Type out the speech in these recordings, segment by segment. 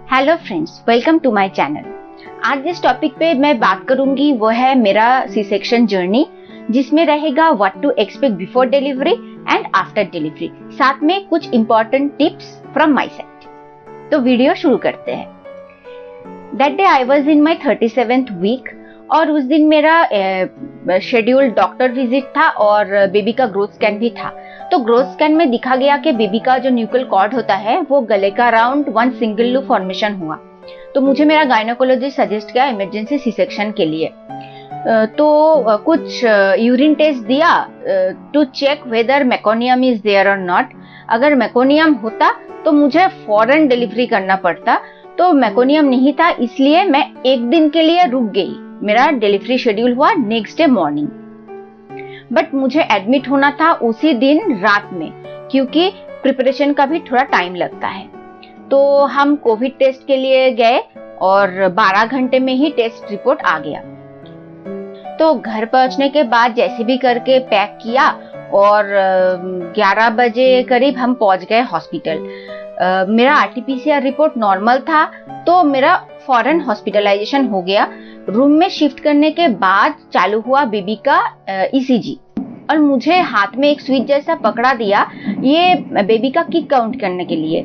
Hello friends, welcome to my channel. आज जिस topic पे मैं बात करूंगी वो है मेरा सी सेक्शन जर्नी, जिसमें रहेगा what to expect before delivery and after delivery, साथ में कुछ important tips from my side. तो वीडियो शुरू करते हैं। That day I was in my 37th week और उस दिन मेरा शेड्यूल्ड डॉक्टर विजिट था और बेबी का ग्रोथ स्कैन भी था। तो ग्रोथ स्कैन में दिखा गया कि बेबी का जो न्यूक्लियर कॉर्ड होता है वो गले का अराउंड 1 सिंगल लूप फॉर्मेशन हुआ। तो मुझे मेरा गायनेकोलॉजिस्ट सजेस्ट किया इमरजेंसी सी सेक्शन के लिए। तो कुछ यूरिन टेस्ट दिया to check whether meconium is there और नॉट। अगर मेकोनियम होता तो मुझे फौरन डिलीवरी करना पड़ता, तो मेकोनियम नहीं था, इसलिए मैं एक दिन के लिए रुक गई। मेरा डिलीवरी शेड्यूल हुआ नेक्स्ट डे मॉर्निंग, बट मुझे एडमिट होना था उसी दिन रात में, क्योंकि प्रिपरेशन का भी थोड़ा टाइम लगता है। तो हम कोविड टेस्ट के लिए गए और 12 घंटे में ही टेस्ट रिपोर्ट आ गया। तो घर पहुंचने के बाद जैसे भी करके पैक किया और 11 बजे करीब हम पहुंच गए हॉस्पिटल। मेरा आरटीपीसीआर रिपोर्ट नॉर्मल था, तो मेरा फौरन हॉस्पिटलाइजेशन हो गया। रूम में शिफ्ट करने के बाद चालू हुआ बेबी का ईसीजी और मुझे हाथ में एक स्विच जैसा पकड़ा दिया, ये बेबी का किक काउंट करने के लिए।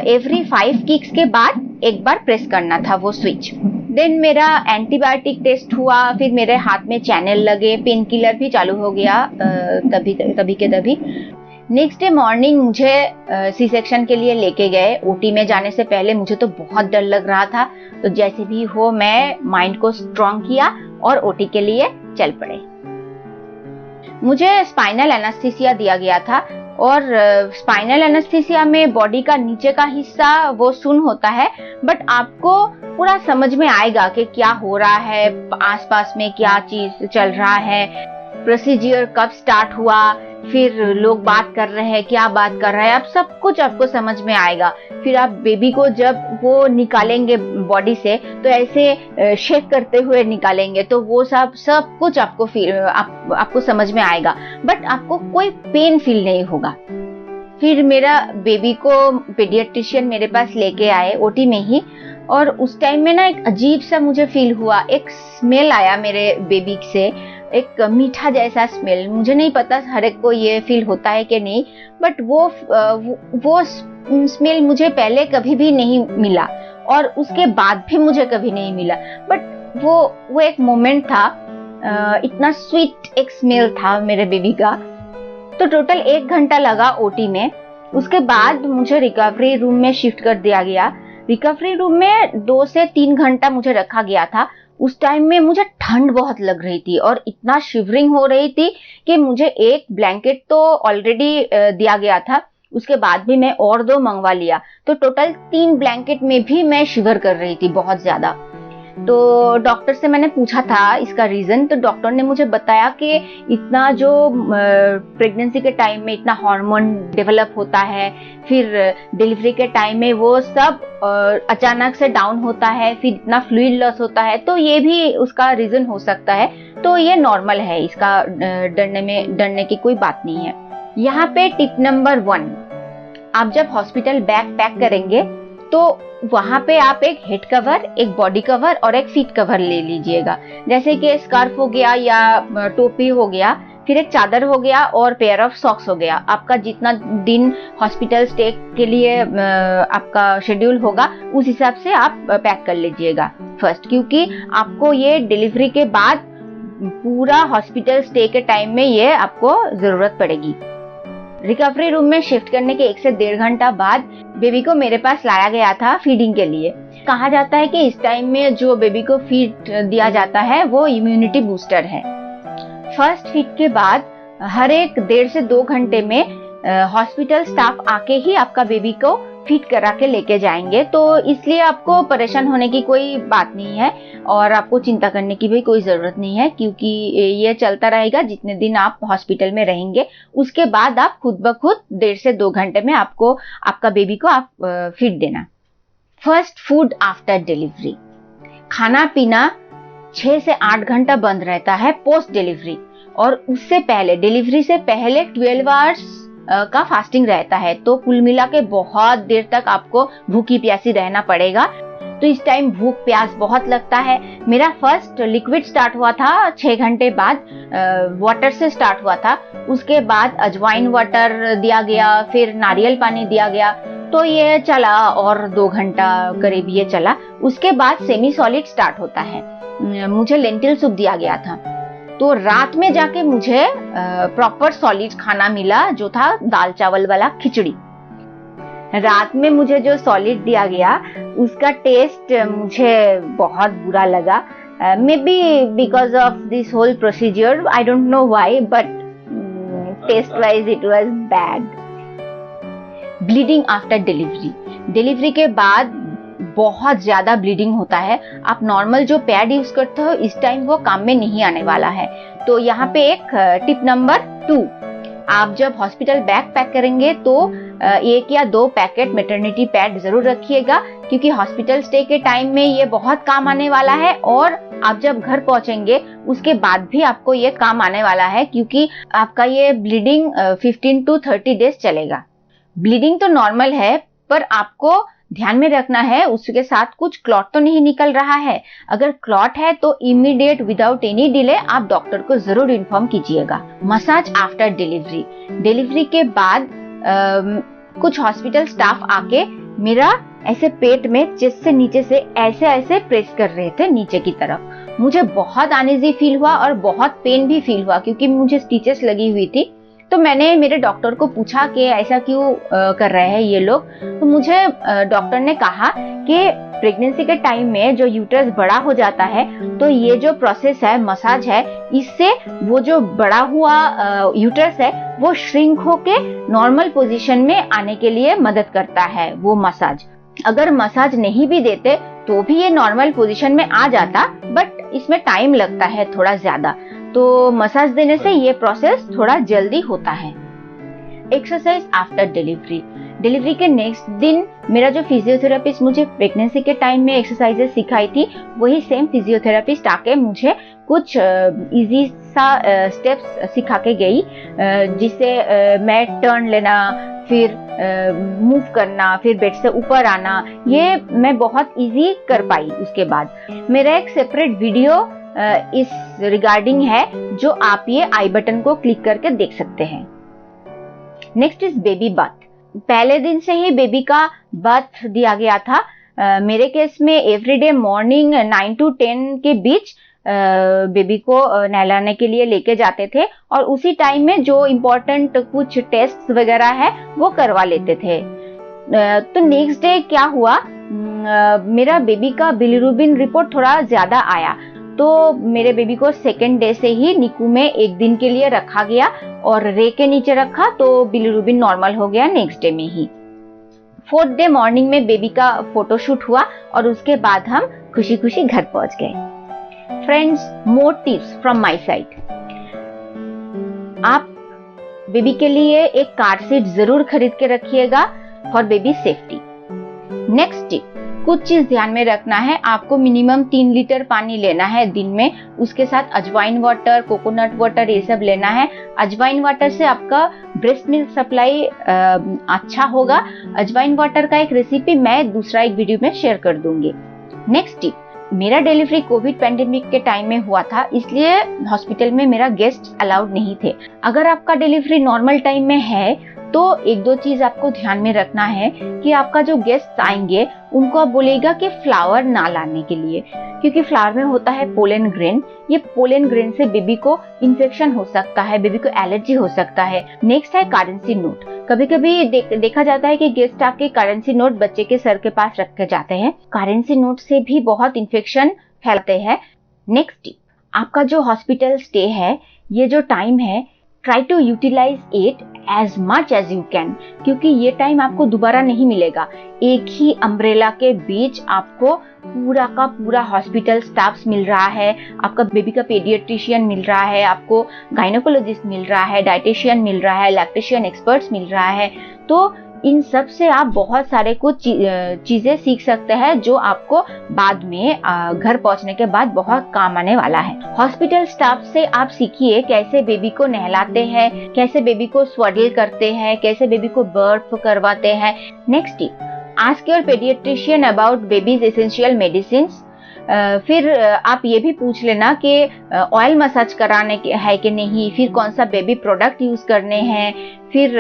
एवरी 5 किक्स के बाद एक बार प्रेस करना था वो स्विच। देन मेरा एंटीबायोटिक टेस्ट हुआ, फिर मेरे हाथ में चैनल लगे, पेन किलर भी चालू हो गया तभी के तभी। नेक्स्ट डे मॉर्निंग मुझे सी सेक्शन के लिए लेके गए। ओटी में जाने से पहले मुझे तो बहुत डर लग रहा था, तो जैसे भी हो मैं माइंड को स्ट्रॉन्ग किया और ओटी के लिए चल पड़े। मुझे स्पाइनल एनेस्थीसिया दिया गया था और स्पाइनल एनेस्थीसिया में बॉडी का नीचे का हिस्सा वो सुन होता है, बट आपको पूरा समझ में आएगा कि क्या हो रहा है, आसपास में क्या चीज चल रहा है, प्रोसीजर कब स्टार्ट हुआ, फिर लोग बात कर रहे हैं, क्या बात कर रहे हैं, अब सब कुछ आपको समझ में आएगा। फिर आप बेबी को जब वो निकालेंगे बॉडी से तो ऐसे शेक करते हुए निकालेंगे, तो वो सब कुछ आपको समझ में आएगा, बट आपको कोई पेन फील नहीं होगा। फिर मेरा बेबी को पीडियाट्रिशियन मेरे पास लेके आए ओटी में ही, और उस टाइम में ना एक अजीब सा मुझे फील हुआ, एक स्मेल आया मेरे बेबी से, एक मीठा जैसा स्मेल। मुझे नहीं पता हर एक को ये फील होता है कि नहीं, बट वो स्मेल मुझे पहले कभी भी नहीं मिला और उसके बाद भी मुझे कभी नहीं मिला। बट वो एक मोमेंट था, इतना स्वीट एक स्मेल था मेरे बेबी का। तो टोटल 1 घंटा लगा ओटी में। उसके बाद मुझे रिकवरी रूम में शिफ्ट कर दिया गया। रिकवरी रूम में 2 से 3 घंटा मुझे रखा गया था। उस टाइम में मुझे ठंड बहुत लग रही थी और इतना शिवरिंग हो रही थी कि मुझे एक ब्लैंकेट तो ऑलरेडी दिया गया था, उसके बाद भी मैं और 2 मंगवा लिया। तो टोटल 3 ब्लैंकेट में भी मैं शिवर कर रही थी बहुत ज्यादा। तो डॉक्टर से मैंने पूछा था इसका रीजन, तो डॉक्टर ने मुझे बताया कि इतना जो प्रेगनेंसी के टाइम में इतना हार्मोन डेवलप होता है, फिर डिलीवरी के टाइम में वो सब अचानक से डाउन होता है, फिर इतना फ्लूइड लॉस होता है, तो ये भी उसका रीजन हो सकता है। तो ये नॉर्मल है, इसका डरने की कोई बात नहीं है। यहाँ पे टिप नंबर 1, आप जब हॉस्पिटल बैग पैक करेंगे तो वहां पे आप एक हेड कवर, एक बॉडी कवर और एक फीट कवर ले लीजिएगा। जैसे कि स्कार्फ हो गया या टोपी हो गया, फिर एक चादर हो गया और पेयर ऑफ सॉक्स हो गया। आपका जितना दिन हॉस्पिटल स्टे के लिए आपका शेड्यूल होगा उस हिसाब से आप पैक कर लीजिएगा फर्स्ट, क्योंकि आपको ये डिलीवरी के बाद पूरा हॉस्पिटल स्टे के टाइम में ये आपको जरूरत पड़ेगी। रिकवरी रूम में शिफ्ट करने के 1 से 1.5 घंटा बाद बेबी को मेरे पास लाया गया था फीडिंग के लिए। कहा जाता है कि इस टाइम में जो बेबी को फीड दिया जाता है वो इम्यूनिटी बूस्टर है। फर्स्ट फीड के बाद हर एक 1.5 से 2 घंटे में हॉस्पिटल स्टाफ आके ही आपका बेबी को फीड करा के लेके जाएंगे, तो इसलिए आपको परेशान होने की कोई बात नहीं है और आपको चिंता करने की भी कोई जरूरत नहीं है, क्योंकि ये चलता रहेगा जितने दिन आप हॉस्पिटल में रहेंगे। उसके बाद आप खुद ब खुद 1.5 से 2 घंटे में आपका बेबी को आप फीड देना। फर्स्ट फूड आफ्टर डिलीवरी, खाना पीना 6 से 8 घंटा बंद रहता है पोस्ट डिलीवरी, और उससे पहले डिलीवरी से पहले 12 आवर्स का फास्टिंग रहता है, तो कुल मिला के बहुत देर तक आपको भूखी प्यासी रहना पड़ेगा। तो इस टाइम भूख प्यास बहुत लगता है। मेरा फर्स्ट लिक्विड स्टार्ट हुआ था 6 घंटे बाद, वाटर से स्टार्ट हुआ था। उसके बाद अजवाइन वाटर दिया गया, फिर नारियल पानी दिया गया। तो ये चला और 2 घंटा करीब ये चला। उसके बाद सेमी सॉलिड स्टार्ट होता है। मुझे लेंटिल सूप दिया गया था। तो रात में जाके मुझे प्रॉपर सॉलिड खाना मिला, जो था दाल चावल वाला खिचड़ी। रात में मुझे जो सॉलिड दिया गया उसका टेस्ट मुझे बहुत बुरा लगा। Maybe because of this whole procedure, I don't know why, but test wise it was bad. Bleeding after delivery, delivery के बाद बहुत ज्यादा ब्लीडिंग होता है। आप नॉर्मल जो पैड यूज करते हो इस टाइम वो काम में नहीं आने वाला है। तो यहाँ पे एक टिप नंबर 2, आप जब हॉस्पिटल बैग पैक करेंगे तो 1 या 2 पैकेट मैटरनिटी पैड जरूर रखिएगा, क्योंकि हॉस्पिटल स्टे के टाइम में ये बहुत काम आने वाला है। और आप जब घर पहुंचेंगे उसके बाद भी आपको ये काम आने वाला है, क्योंकि आपका ये ब्लीडिंग 15 to 30 डेज चलेगा। ब्लीडिंग तो नॉर्मल है, पर आपको ध्यान में रखना है उसके साथ कुछ क्लॉट तो नहीं निकल रहा है। अगर क्लॉट है तो इमीडिएट विदाउट एनी डिले आप डॉक्टर को जरूर इन्फॉर्म कीजिएगा। मसाज आफ्टर डिलीवरी, डिलीवरी के बाद कुछ हॉस्पिटल स्टाफ आके मेरा ऐसे पेट में चेस्ट से नीचे से ऐसे ऐसे प्रेस कर रहे थे नीचे की तरफ। मुझे बहुत अनईजी फील हुआ और बहुत पेन भी फील हुआ, क्योंकि मुझे स्टिचेस लगी हुई थी। तो मैंने मेरे डॉक्टर को पूछा कि ऐसा क्यों कर रहे हैं ये लोग। तो मुझे डॉक्टर ने कहा कि प्रेगनेंसी के टाइम में जो यूट्रस बड़ा हो जाता है, तो ये जो प्रोसेस है मसाज है, इससे वो जो बड़ा हुआ यूट्रस है वो श्रिंक होके नॉर्मल पोजीशन में आने के लिए मदद करता है वो मसाज। अगर मसाज नहीं भी देते तो भी ये नॉर्मल पोजीशन में आ जाता, बट इसमें टाइम लगता है थोड़ा ज्यादा। तो मसाज देने से ये प्रोसेस थोड़ा जल्दी होता है। एक्सरसाइज आफ्टर डिलीवरी, डिलीवरी के नेक्स्ट दिन मेरा जो फिजियोथेरेपिस्ट मुझे प्रेगनेंसी के टाइम में एक्सरसाइजेस सिखाई थी, वही सेम फिजियोथेरेपिस्ट आके मुझे कुछ इजी सा स्टेप्स सिखा के गई, जिससे मैं टर्न लेना, फिर मूव करना, फिर बेड से ऊपर आना, ये मैं बहुत इजी कर पाई। उसके बाद मेरा एक सेपरेट वीडियो इस रिगार्डिंग है, जो आप ये आई बटन को क्लिक करके देख सकते हैं। Next is baby bath. पहले दिन से ही बेबी का बाथ दिया गया था। मेरे केस में एवरीडे मॉर्निंग 9 to 10 के बीच बेबी को नहलाने के लिए लेके जाते थे, और उसी टाइम में जो इम्पोर्टेंट कुछ टेस्ट वगैरह है वो करवा लेते थे। तो नेक्स्ट डे क्या हुआ, मेरा बेबी का बिलीरुबिन रिपोर्ट थोड़ा ज्यादा आया। तो मेरे बेबी को सेकेंड डे से ही निकू में 1 दिन के लिए रखा गया और रे के नीचे रखा, तो बिलीरुबिन नॉर्मल हो गया नेक्स्ट डे में ही। 4th डे मॉर्निंग में बेबी का फोटोशूट हुआ और उसके बाद हम खुशी खुशी घर पहुंच गए। Friends, more tips from my side. आप बेबी के लिए एक कार सीट जरूर खरीद के रखिएगा for baby safety. Next tip, कुछ चीज ध्यान में रखना है, आपको मिनिमम 3 लीटर पानी लेना है दिन में। उसके साथ अजवाइन वाटर, कोकोनट वाटर, ये सब लेना है। अजवाइन वाटर से आपका ब्रेस्ट मिल्क सप्लाई अच्छा होगा। अजवाइन वाटर का एक रेसिपी मैं दूसरा एक वीडियो में शेयर कर दूंगी। नेक्स्ट टिप, मेरा डिलीवरी कोविड पैंडेमिक के टाइम में हुआ था, इसलिए हॉस्पिटल में मेरा गेस्ट अलाउड नहीं थे। अगर आपका डिलीवरी नॉर्मल टाइम में है तो 1-2 चीज आपको ध्यान में रखना है कि आपका जो गेस्ट आएंगे उनको आप बोलेगा कि फ्लावर ना लाने के लिए, क्योंकि फ्लावर में होता है पोलन ग्रेन। ये पोलन ग्रेन से बेबी को इन्फेक्शन हो सकता है, बेबी को एलर्जी हो सकता है। नेक्स्ट है करेंसी नोट। कभी कभी देखा जाता है कि गेस्ट आके करेंसी नोट बच्चे के सर के पास रख के जाते हैं। करेंसी नोट से भी बहुत इन्फेक्शन फैलते हैं। नेक्स्ट टिप, आपका जो हॉस्पिटल स्टे है, ये जो टाइम है, try to utilise it as much as you can, क्योंकि ये टाइम आपको दोबारा नहीं मिलेगा। एक ही अम्ब्रेला के बीच आपको पूरा का पूरा हॉस्पिटल स्टाफ मिल रहा है, आपका बेबी का पीडियाट्रिशियन मिल रहा है, आपको गायनेकोलॉजिस्ट मिल रहा है, डाइटिशियन मिल रहा है, लैक्टेशियन एक्सपर्ट्स मिल रहा है। तो इन सब से आप बहुत सारे कुछ चीजें सीख सकते हैं जो आपको बाद में घर पहुंचने के बाद बहुत काम आने वाला है। हॉस्पिटल स्टाफ से आप सीखिए कैसे बेबी को नहलाते हैं, कैसे बेबी को स्वेडल करते हैं, कैसे बेबी को बर्थ करवाते हैं। Next tip, ask your paediatrician about babies essential medicines. फिर आप ये भी पूछ लेना कि ऑयल मसाज कराने के है कि नहीं, फिर कौन सा बेबी प्रोडक्ट यूज करने हैं, फिर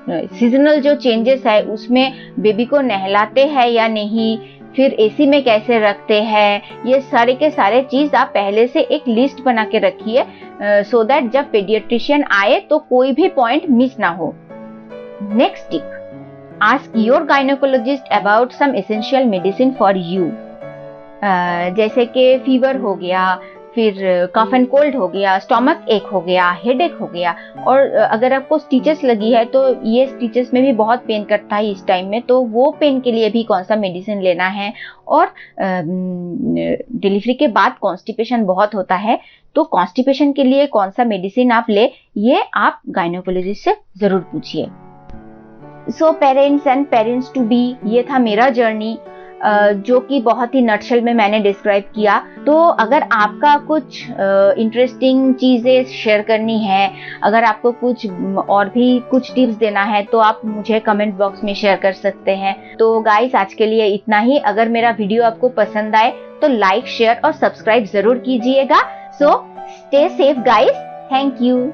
सीजनल जो चेंजेस है उसमें बेबी को नहलाते हैं या नहीं, फिर एसी में कैसे रखते हैं। ये सारे के सारे चीज आप पहले से एक लिस्ट बना के रखिए सो दैट जब पेडियाट्रिशियन आए तो कोई भी पॉइंट मिस ना हो। Next tip, ask your gynaecologist about some essential medicine for you. जैसे कि फीवर हो गया, फिर कफ एंड कोल्ड हो गया, स्टमक एक हो गया, हेडेक हो गया, और अगर आपको स्टिचेस लगी है तो ये स्टिचेस में भी बहुत पेन करता है इस टाइम में, तो वो पेन के लिए भी कौन सा मेडिसिन लेना है। और डिलीवरी के बाद कॉन्स्टिपेशन बहुत होता है, तो कॉन्स्टिपेशन के लिए कौन सा मेडिसिन आप ले, ये आप गायनेकोलॉजिस्ट से जरूर पूछिए। So parents and parents to be, ये था मेरा जर्नी जो कि बहुत ही नटशेल में मैंने डिस्क्राइब किया। तो अगर आपका कुछ इंटरेस्टिंग चीजें शेयर करनी है, अगर आपको कुछ और भी कुछ टिप्स देना है, तो आप मुझे कमेंट बॉक्स में शेयर कर सकते हैं। तो गाइस, आज के लिए इतना ही। अगर मेरा वीडियो आपको पसंद आए तो लाइक, शेयर और सब्सक्राइब जरूर कीजिएगा। So stay safe guys, thank you.